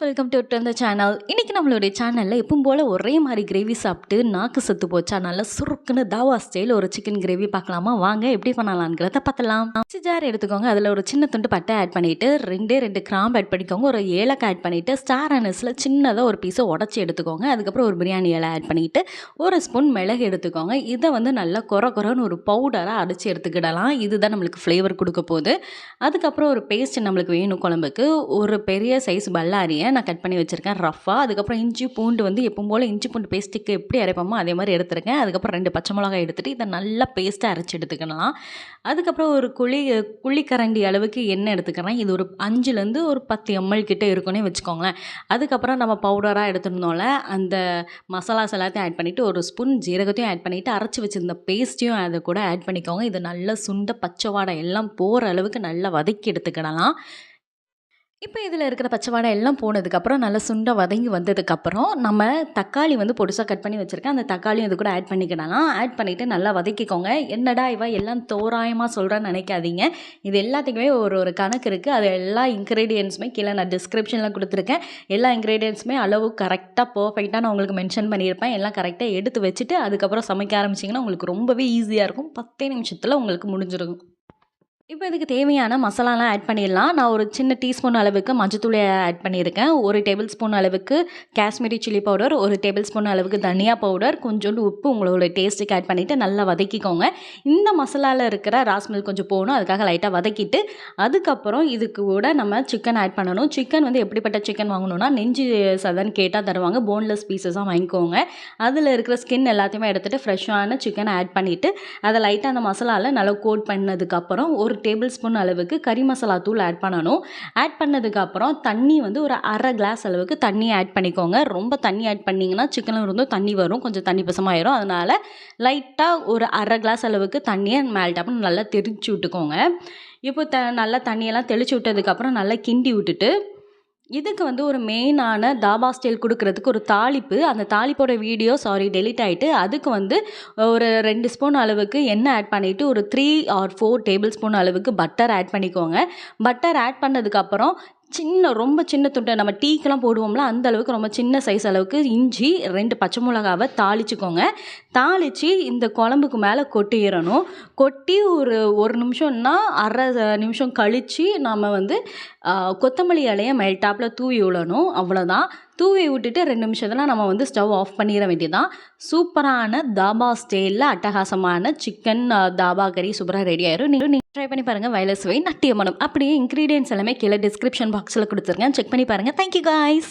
Welcome to இந்த channel. இன்றைக்கி நம்மளுடைய சேனலில் எப்பவும் போல் ஒரே மாதிரி கிரேவி சாப்பிட்டு நாக்கு செத்து போச்சா நல்லா சுருக்குன்னு தாவா ஸ்டைல் ஒரு சிக்கன் கிரேவி பார்க்கலாமா? வாங்க எப்படி பண்ணலாங்கிறத பார்த்துலாம். ஜார் எடுத்துக்கோங்க. அதில் ஒரு சின்ன துண்டு பட்டை ஆட் பண்ணிவிட்டு ரெண்டு கிராம்பு ஆட் பண்ணிக்கோங்க. ஒரு ஏலக்காய் ஆட் பண்ணிவிட்டு ஸ்டார் அனஸில் சின்னதாக ஒரு பீஸை உடச்சி எடுத்துக்கோங்க. அதுக்கப்புறம் ஒரு பிரியாணி இலை ஆட் பண்ணிவிட்டு ஒரு ஸ்பூன் மிளகு எடுத்துக்கோங்க. இதை நல்லா கொரன்னு ஒரு பவுடராக அடித்து எடுத்துக்கிடலாம். இதுதான் நம்மளுக்கு ஃப்ளேவர் கொடுக்க போகுது. அதுக்கப்புறம் ஒரு பேஸ்ட் நம்மளுக்கு வேணும் குழம்புக்கு. ஒரு பெரிய சைஸ் பல்லாரியை நான் கட் பண்ணி வச்சுருக்கேன் ரஃபாக. அதுக்கப்புறம் இஞ்சி பூண்டு எப்பவும் போல் இஞ்சி பூண்டு பேஸ்ட்டுக்கு எப்படி அரைப்போமோ அதே மாதிரி எடுத்துருக்கேன். அதுக்கப்புறம் 2 பச்சை மிளகாய் எடுத்துகிட்டு இதை நல்லா பேஸ்ட்டாக அரைச்சி எடுத்துக்கலாம். அதுக்கப்புறம் ஒரு குழிக்கரண்டி அளவுக்கு எண்ணெய் எடுத்துக்கிறேன். இது ஒரு 5லேருந்து ஒரு 10 ml கிட்டே இருக்குன்னே வச்சுக்கோங்களேன். அதுக்கப்புறம் நம்ம பவுடராக எடுத்துருந்தோம்ல அந்த மசாலாஸ் எல்லாத்தையும் ஆட் பண்ணிவிட்டு ஒரு ஸ்பூன் ஜீரகத்தையும் ஆட் பண்ணிவிட்டு அரைச்சி வச்சுருந்த பேஸ்ட்டையும் அதை கூட ஆட் பண்ணிக்கோங்க. இது நல்லா சுண்ட பச்சை வாடை எல்லாம் போகிற அளவுக்கு நல்லா வதக்கி எடுத்துக்கிடலாம். இப்போ இதில் இருக்கிற பச்சை வாடை எல்லாம் போனதுக்கப்புறம் நல்லா சுண்டை வதங்கி வந்ததுக்கப்புறம் நம்ம தக்காளி பொடிசாக கட் பண்ணி வச்சுருக்கேன். அந்த தக்காளியும் இது கூட ஆட் பண்ணிக்கிடலாம். ஆட் பண்ணிவிட்டு நல்லா வதக்கிக்கோங்க. என்னடா எல்லாம் தோராயமாக சொல்கிறேன்னு நினைக்காதீங்க. இது எல்லாத்துக்குமே ஒரு கணக்கு இருக்குது. அது எல்லா இன்க்ரீடியன்ஸுமே கீழே நான் டிஸ்கிரிப்ஷனில் கொடுத்துருக்கேன். எல்லா இன்க்ரீடியன்ஸுமே அளவு கரெக்டாக பர்ஃபெக்டாக நான் உங்களுக்கு மென்ஷன் பண்ணியிருப்பேன். எல்லாம் கரெக்டாக எடுத்து வச்சுட்டு அதுக்கப்புறம் சமைக்க ஆரம்பிச்சிங்கன்னா உங்களுக்கு ரொம்பவே ஈஸியாக இருக்கும். 10 நிமிஷத்தில் உங்களுக்கு முடிஞ்சிடும். இப்போ இதுக்கு தேவையான மசாலாலாம் ஆட் பண்ணிடலாம். நான் ஒரு சின்ன டீஸ்பூன் அளவுக்கு மஞ்சத்தூளை ஆட் பண்ணியிருக்கேன். 1 டேபிள் ஸ்பூன் அளவுக்கு Kashmiri chilli powder, 1 table spoon அளவுக்கு தனியா பவுடர், கொஞ்சோண்டு உப்பு உங்களோட டேஸ்ட்டுக்கு ஆட் பண்ணிவிட்டு நல்லா வதக்கிக்கோங்க. இந்த மசாலாவில் இருக்கிற ராஸ்மெல் கொஞ்சம் போகணும். அதுக்காக லைட்டாக வதக்கிட்டு அதுக்கப்புறம் இதுக்கு கூட நம்ம சிக்கன் ஆட் பண்ணணும். சிக்கன் எப்படிப்பட்ட சிக்கன் வாங்கணும்னா நெஞ்சு சதன்னு கேட்டால் தருவாங்க. போன்லெஸ் பீசஸாக வாங்கிக்கோங்க. அதில் இருக்கிற ஸ்கின் எல்லாத்தையுமே எடுத்துகிட்டு ஃப்ரெஷ்ஷான சிக்கனை ஆட் பண்ணிவிட்டு அதை லைட்டாக அந்த மசாலாவில் நல்லா கோட் பண்ணதுக்கப்புறம் ஒரு டேபிள் ஸ்பூன் அளவுக்கு கறி மசாலா தூள் ஆட் பண்ணணும். ஆட் பண்ணதுக்கப்புறம் தண்ணி ஒரு அரை கிளாஸ் அளவுக்கு தண்ணி ஆட் பண்ணிக்கோங்க. ரொம்ப தண்ணி ஆட் பண்ணிங்கன்னா சிக்கனில் இருந்தும் தண்ணி வரும், கொஞ்சம் தண்ணி பசமாயிரும். அதனால் லைட்டாக ஒரு அரை கிளாஸ் அளவுக்கு தண்ணியை மேல்டாப்பும் நல்லா தெளித்து விட்டுக்கோங்க. இப்போ நல்லா தண்ணியெல்லாம் தெளித்து விட்டதுக்கப்புறம் நல்லா கிண்டி விட்டுட்டு இதுக்கு ஒரு மெயினான தாபா ஸ்டைல் கொடுக்கறதுக்கு ஒரு தாளிப்பு. அந்த தாளிப்போட வீடியோ டெலிட் ஆகிட்டு அதுக்கு ஒரு 2 ஸ்பூன் அளவுக்கு எண்ணெய் ஆட் பண்ணிவிட்டு ஒரு 3 or 4 டேபிள் ஸ்பூன் அளவுக்கு பட்டர் ஆட் பண்ணிக்கோங்க. பட்டர் ஆட் பண்ணதுக்கப்புறம் ரொம்ப சின்ன துண்டை நம்ம டீக்கெல்லாம் போடுவோம்ல அந்த அளவுக்கு ரொம்ப சின்ன சைஸ் அளவுக்கு இஞ்சி, 2 பச்சை மிளகாவை தாளிச்சுக்கோங்க. தாளித்து இந்த குழம்புக்கு மேலே கொட்டிடணும். கொட்டி ஒரு நிமிஷம்னா அரை நிமிஷம் கழித்து நம்ம கொத்தமல்லி இலையை மேல்டாப்பில் தூவி விடணும். அவ்வளோதான். தூவி விட்டுட்டு 2 நிமிஷத்தில் நம்ம ஸ்டவ் ஆஃப் பண்ணிட வேண்டியதான். சூப்பரான தாபா ஸ்டைலில் அட்டகாசமான சிக்கன் தாபா கறி சூப்பராக ரெடி ஆயிரும். நீங்கள் ட்ரை பண்ணி பாருங்கள். வயலஸ் வை நட்டிய மனம். அப்படியே இன்க்ரீடியன்ஸ் எல்லாமே கீழே டிஸ்கிரிப்ஷன் பாக்ஸில் கொடுத்துருங்க. செக் பண்ணி பாருங்கள். Thank you guys.